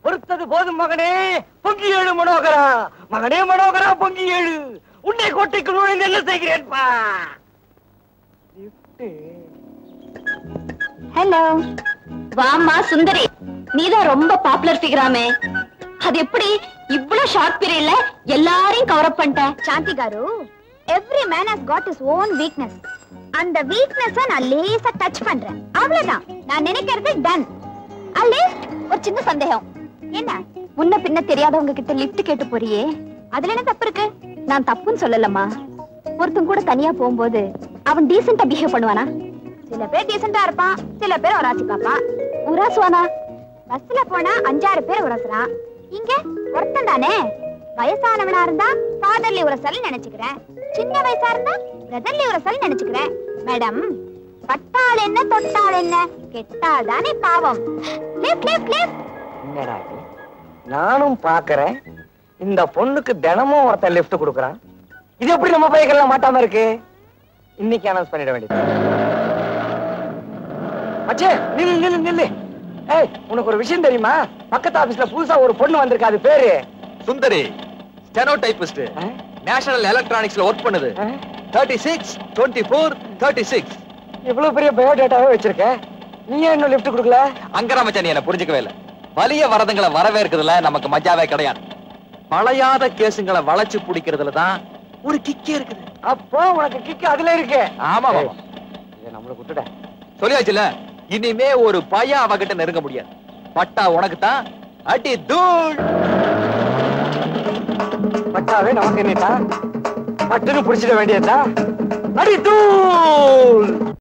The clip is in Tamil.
பொறுத்தது போதும் மகனே, பொங்கி ஏழு மனோகரா. மகனே மனோகரா, பொங்கி ஏழு. உன்னை கோட்டைக்குள் நுழைந்து என்ன செய்கிறேன்பா? ஹலோ, வாமா சுந்தரி. நீதான் ரொம்ப பாப்புலர் ஃபிகராமே. அது எப்படி இவ்வளவு ஷார்ட் பீரியட்ல எல்லாரையும் கவர் அப் பண்ணிட்ட? Shanthi garu, every man has got his own weakness. அந்த வீக்னஸ நான் லேசா டச் பண்றேன், அவ்வளவுதான். நான் நினைக்கிறது டன். அல்லே ஒரு சின்ன சந்தேகம். என்ன, முன்ன பின்ன தெரியாதவங்க கிட்ட லிஃப்ட் கேட்டு போறியே, அதுல என்ன தப்பு இருக்கு? நான் தப்புன்னு சொல்லலம்மா. ஒருத்தன் கூட தனியா போகும்போது அவன் டீசெண்டா பிஹேவ் பண்ணுவானா? சில பேர் டீசெண்டா இருப்பான், சில பேர் உராசி பாப்பான். உராசுவானா? பஸ்ல போனா 5-6 பேர் உரசுறான், இங்க ஒருத்தன் தானே. வயசானவனா இருந்தா ஃபாதர்லி உரசல் நினைச்சுக்கிறேன், சின்ன வயசா இருந்தா பிரதர்லி உரசல் நினைச்சுக்கிறேன். மேடம், பட்டால் என்ன தொட்டால் என்ன, கெட்டால் தானே பாவம். Lift lift lift. என்னடா இது? நானும் பாக்குறேன், இந்த பொண்ணுக்கு தினமும் ஒருத்தன் லிஃப்ட் கொடுக்கறான். இது எப்படி நம்ம பைக்கெல்லாம் மாட்டாம இருக்கு? இன்னைக்கு அனௌன்ஸ் பண்ணிட வேண்டியது. அச்சே, நில்லு நில்லு நில்லு. ஏய், உனக்கு ஒரு விஷயம் தெரியுமா? பக்கத்து ஆபீஸ்ல புதுசா ஒரு பொண்ணு வந்திருக்கா, அது பேரு சுந்தரி. ஸ்டெனோ டைபிஸ்ட், நேஷனல் எலக்ட்ரானிக்ஸ்ல ஒர்க் பண்ணுது. 36 24 36. இவ்வளவு பெரிய பயோடேட்டாவே வச்சிருக்க, நீ ஏன் இன்னும் லிஃப்ட் கொடுக்கல? அங்கரா மச்சான், நீ என்ன புரிஞ்சுக்கவே இல்ல. வலிய வரதுங்களை வரவேற்கிறதுல நமக்கு மஜாவே கிடையாது. பழையாத கேசுங்களை வளைச்சு பிடிக்கிறதுல தான் ஒரு கிக்கே இருக்குது. அப்போ உனக்கு கிக்கு அதுல இருக்கு. ஆமா இதை நம்மள விட்டுட. சொல்லியாச்சுல, இனிமே ஒரு பையன் அவகிட்ட நெருங்க முடியாது. பட்டா உனக்கு தான், அடி தூள். பட்டாவே நமக்கு என்னட்டா, பட்டுன்னு புடிச்சிட வேண்டியதா? அடி தூள்.